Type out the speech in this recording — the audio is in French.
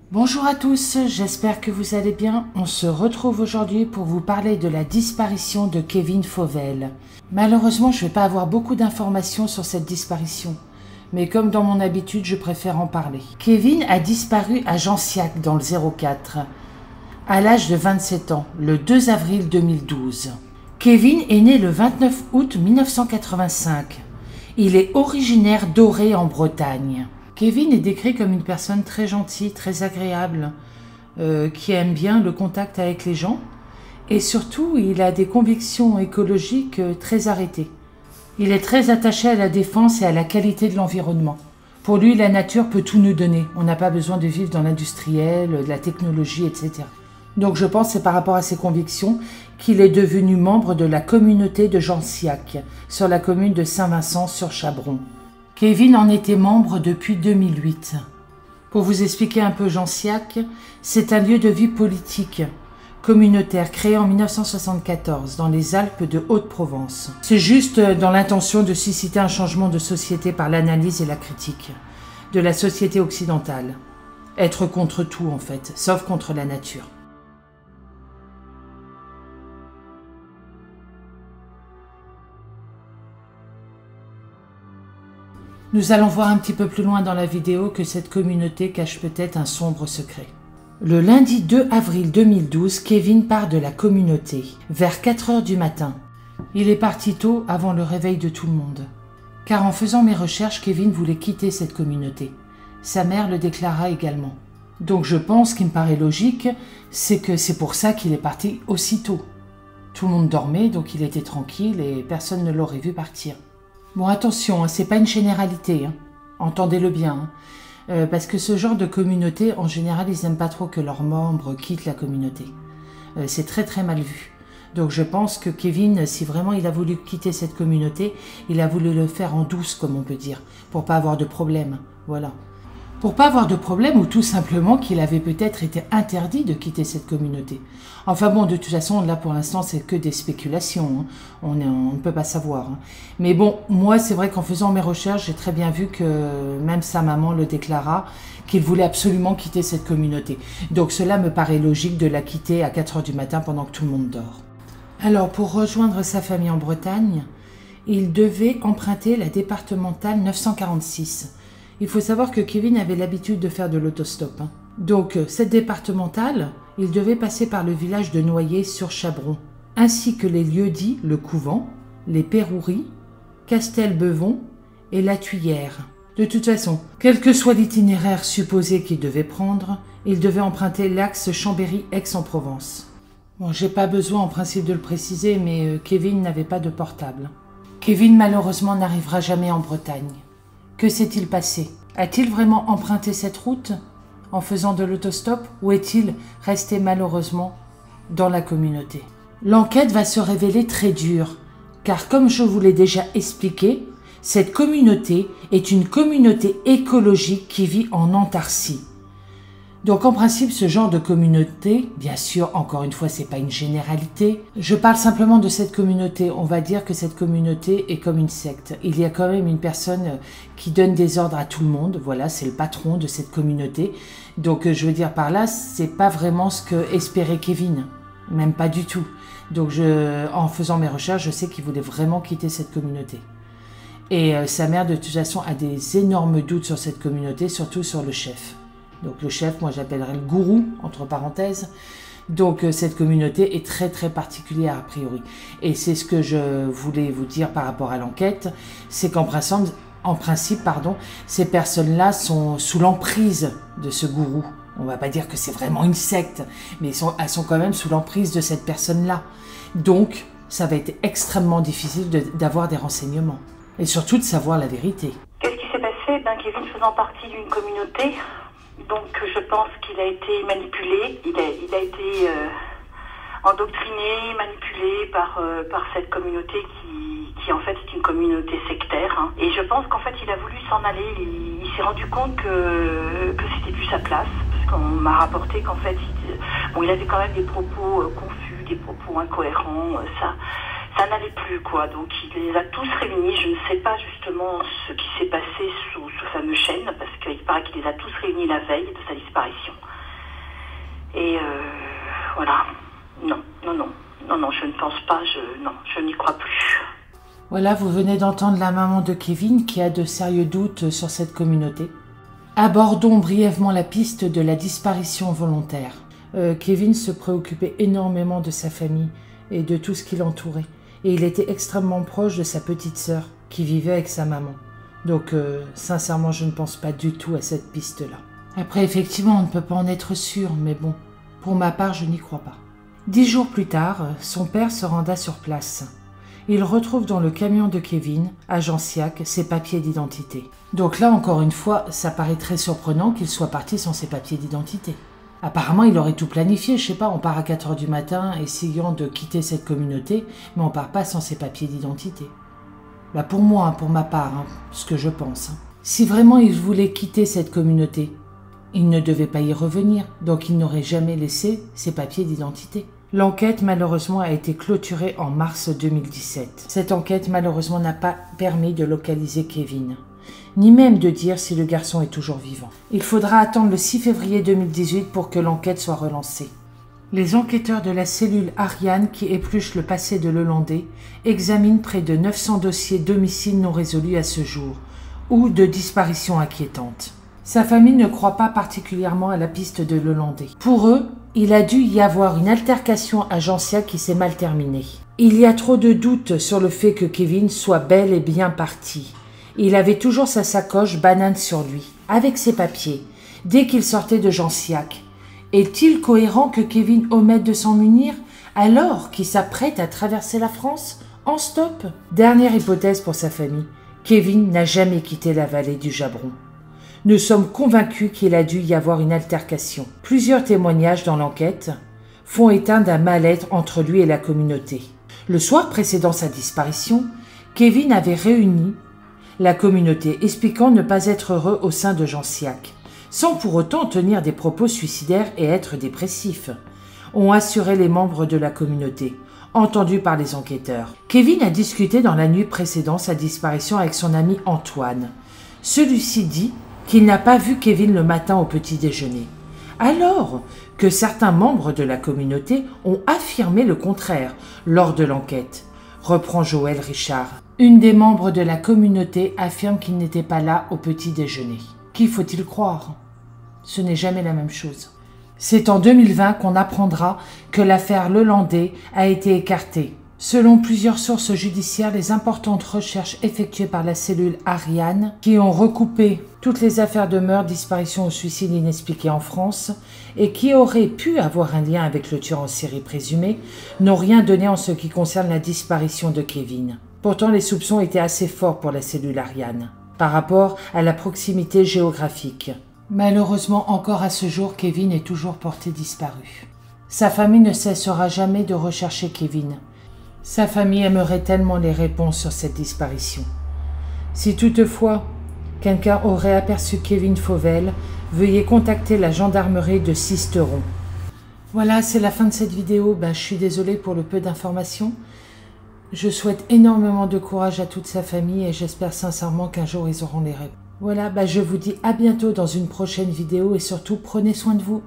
Bonjour à tous, j'espère que vous allez bien. On se retrouve aujourd'hui pour vous parler de la disparition de Kevin Fauvel. Malheureusement, je ne vais pas avoir beaucoup d'informations sur cette disparition, mais comme dans mon habitude, je préfère en parler. Kevin a disparu à Genciac dans le 04, à l'âge de 27 ans, le 2 avril 2012. Kevin est né le 29 août 1985. Il est originaire d'Auray en Bretagne. Kevin est décrit comme une personne très gentille, très agréable, qui aime bien le contact avec les gens. Et surtout, il a des convictions écologiques très arrêtées. Il est très attaché à la défense et à la qualité de l'environnement. Pour lui, la nature peut tout nous donner. On n'a pas besoin de vivre dans l'industriel, de la technologie, etc. Donc je pense que c'est par rapport à ses convictions qu'il est devenu membre de la communauté de Genciac, sur la commune de Saint-Vincent-sur-Chabron. Kevin en était membre depuis 2008. Pour vous expliquer un peu Genciac, c'est un lieu de vie politique, communautaire, créé en 1974 dans les Alpes de Haute-Provence. C'est juste dans l'intention de susciter un changement de société par l'analyse et la critique de la société occidentale. Être contre tout en fait, sauf contre la nature. Nous allons voir un petit peu plus loin dans la vidéo que cette communauté cache peut-être un sombre secret. Le lundi 2 avril 2012, Kevin part de la communauté, vers 4 heures du matin. Il est parti tôt avant le réveil de tout le monde. Car en faisant mes recherches, Kevin voulait quitter cette communauté. Sa mère le déclara également. Donc je pense qu'il me paraît logique, c'est que c'est pour ça qu'il est parti aussitôt. Tout le monde dormait, donc il était tranquille et personne ne l'aurait vu partir. Bon, attention, hein, c'est pas une généralité, hein. Entendez-le bien, hein. Parce que ce genre de communauté, en général, ils n'aiment pas trop que leurs membres quittent la communauté. C'est très très mal vu. Donc je pense que Kevin, si vraiment il a voulu quitter cette communauté, il a voulu le faire en douce, comme on peut dire, pour pas avoir de problème, voilà. Pour pas avoir de problème, ou tout simplement qu'il avait peut-être été interdit de quitter cette communauté. Enfin bon, de toute façon, là pour l'instant, c'est que des spéculations, hein. On ne peut pas savoir. Hein. Mais bon, moi, c'est vrai qu'en faisant mes recherches, j'ai très bien vu que même sa maman le déclara, qu'il voulait absolument quitter cette communauté. Donc cela me paraît logique de la quitter à 4 heures du matin pendant que tout le monde dort. Alors, pour rejoindre sa famille en Bretagne, il devait emprunter la départementale 946. Il faut savoir que Kevin avait l'habitude de faire de l'autostop. Hein. Donc, cette départementale, il devait passer par le village de Noyer-sur-Chabron, ainsi que les lieux-dits, le couvent, les Pérouries, Castelbeuvon et la Tuyère. De toute façon, quel que soit l'itinéraire supposé qu'il devait prendre, il devait emprunter l'axe Chambéry-Aix-en-Provence. Bon, j'ai pas besoin en principe de le préciser, mais Kevin n'avait pas de portable. Kevin, malheureusement, n'arrivera jamais en Bretagne. Que s'est-il passé? A-t-il vraiment emprunté cette route en faisant de l'autostop ou est-il resté malheureusement dans la communauté? L'enquête va se révéler très dure, car comme je vous l'ai déjà expliqué, cette communauté est une communauté écologique qui vit en Antarctique. Donc en principe, ce genre de communauté, bien sûr, encore une fois, c'est pas une généralité. Je parle simplement de cette communauté. On va dire que cette communauté est comme une secte. Il y a quand même une personne qui donne des ordres à tout le monde. Voilà, c'est le patron de cette communauté. Donc je veux dire par là, c'est pas vraiment ce que espérait Kevin. Même pas du tout. Donc en faisant mes recherches, je sais qu'il voulait vraiment quitter cette communauté. Et sa mère, de toute façon, a des énormes doutes sur cette communauté, surtout sur le chef. Donc le chef, moi j'appellerais le gourou, entre parenthèses. Donc cette communauté est très très particulière a priori. Et c'est ce que je voulais vous dire par rapport à l'enquête, c'est qu'en principe, ces personnes-là sont sous l'emprise de ce gourou. On ne va pas dire que c'est vraiment une secte, mais elles sont quand même sous l'emprise de cette personne-là. Donc ça va être extrêmement difficile d'avoir des renseignements. Et surtout de savoir la vérité. Qu'est-ce qui s'est passé? Kevin faisant partie d'une communauté, donc je pense qu'il a été manipulé, il a été endoctriné, manipulé par cette communauté qui en fait est une communauté sectaire. Hein. Et je pense qu'en fait il a voulu s'en aller, il s'est rendu compte que c'était plus sa place, parce qu'on m'a rapporté qu'en fait il avait quand même des propos confus, des propos incohérents, ça n'allait plus, quoi. Donc il les a tous réunis. Je ne sais pas justement ce qui s'est passé sous ce fameux chêne, parce qu'il paraît qu'il les a tous réunis la veille de sa disparition. Et voilà. Non, je ne pense pas, je n'y crois plus. Voilà, vous venez d'entendre la maman de Kevin qui a de sérieux doutes sur cette communauté. Abordons brièvement la piste de la disparition volontaire. Kevin se préoccupait énormément de sa famille et de tout ce qui l'entourait. Et il était extrêmement proche de sa petite sœur, qui vivait avec sa maman. Donc, sincèrement, je ne pense pas du tout à cette piste-là. Après, effectivement, on ne peut pas en être sûr, mais bon, pour ma part, je n'y crois pas. 10 jours plus tard, son père se renda sur place. Il retrouve dans le camion de Kevin, à Genciac, ses papiers d'identité. Donc là, encore une fois, ça paraît très surprenant qu'il soit parti sans ses papiers d'identité. Apparemment, il aurait tout planifié, je sais pas, on part à 4 h du matin essayant de quitter cette communauté, mais on part pas sans ses papiers d'identité. Là, pour moi, pour ma part, ce que je pense. Si vraiment il voulait quitter cette communauté, il ne devait pas y revenir, donc il n'aurait jamais laissé ses papiers d'identité. L'enquête, malheureusement, a été clôturée en mars 2017. Cette enquête, malheureusement, n'a pas permis de localiser Kevin, ni même de dire si le garçon est toujours vivant. Il faudra attendre le 6 février 2018 pour que l'enquête soit relancée. Les enquêteurs de la cellule Ariane qui épluche le passé de Lelandais examinent près de 900 dossiers d'homicides non résolus à ce jour, ou de disparitions inquiétantes. Sa famille ne croit pas particulièrement à la piste de Lelandais. Pour eux, il a dû y avoir une altercation à Genciac qui s'est mal terminée. Il y a trop de doutes sur le fait que Kevin soit bel et bien parti. Il avait toujours sa sacoche banane sur lui, avec ses papiers, dès qu'il sortait de Genciac. Est-il cohérent que Kevin omette de s'en munir alors qu'il s'apprête à traverser la France en stop? Dernière hypothèse pour sa famille, Kevin n'a jamais quitté la vallée du Jabron. Nous sommes convaincus qu'il a dû y avoir une altercation. Plusieurs témoignages dans l'enquête font éteindre un mal-être entre lui et la communauté. Le soir précédant sa disparition, Kevin avait réuni la communauté, expliquant ne pas être heureux au sein de Genciac, sans pour autant tenir des propos suicidaires et être dépressif, ont assuré les membres de la communauté, entendus par les enquêteurs. Kevin a discuté dans la nuit précédant sa disparition avec son ami Antoine. Celui-ci dit qu'il n'a pas vu Kevin le matin au petit déjeuner, alors que certains membres de la communauté ont affirmé le contraire lors de l'enquête, reprend Joël Richard. Une des membres de la communauté affirme qu'il n'était pas là au petit déjeuner. Qui faut-il croire? Ce n'est jamais la même chose. C'est en 2020 qu'on apprendra que l'affaire Lelandais a été écartée. Selon plusieurs sources judiciaires, les importantes recherches effectuées par la cellule Ariane, qui ont recoupé toutes les affaires de meurtre, disparition ou suicide inexpliqués en France, et qui auraient pu avoir un lien avec le tueur en série présumé, n'ont rien donné en ce qui concerne la disparition de Kevin. Pourtant, les soupçons étaient assez forts pour la cellule Ariane, par rapport à la proximité géographique. Malheureusement, encore à ce jour, Kevin est toujours porté disparu. Sa famille ne cessera jamais de rechercher Kevin. Sa famille aimerait tellement les réponses sur cette disparition. Si toutefois quelqu'un aurait aperçu Kevin Fauvel, veuillez contacter la gendarmerie de Sisteron. Voilà, c'est la fin de cette vidéo. Je suis désolée pour le peu d'informations. Je souhaite énormément de courage à toute sa famille et j'espère sincèrement qu'un jour ils auront les réponses. Voilà, je vous dis à bientôt dans une prochaine vidéo et surtout prenez soin de vous.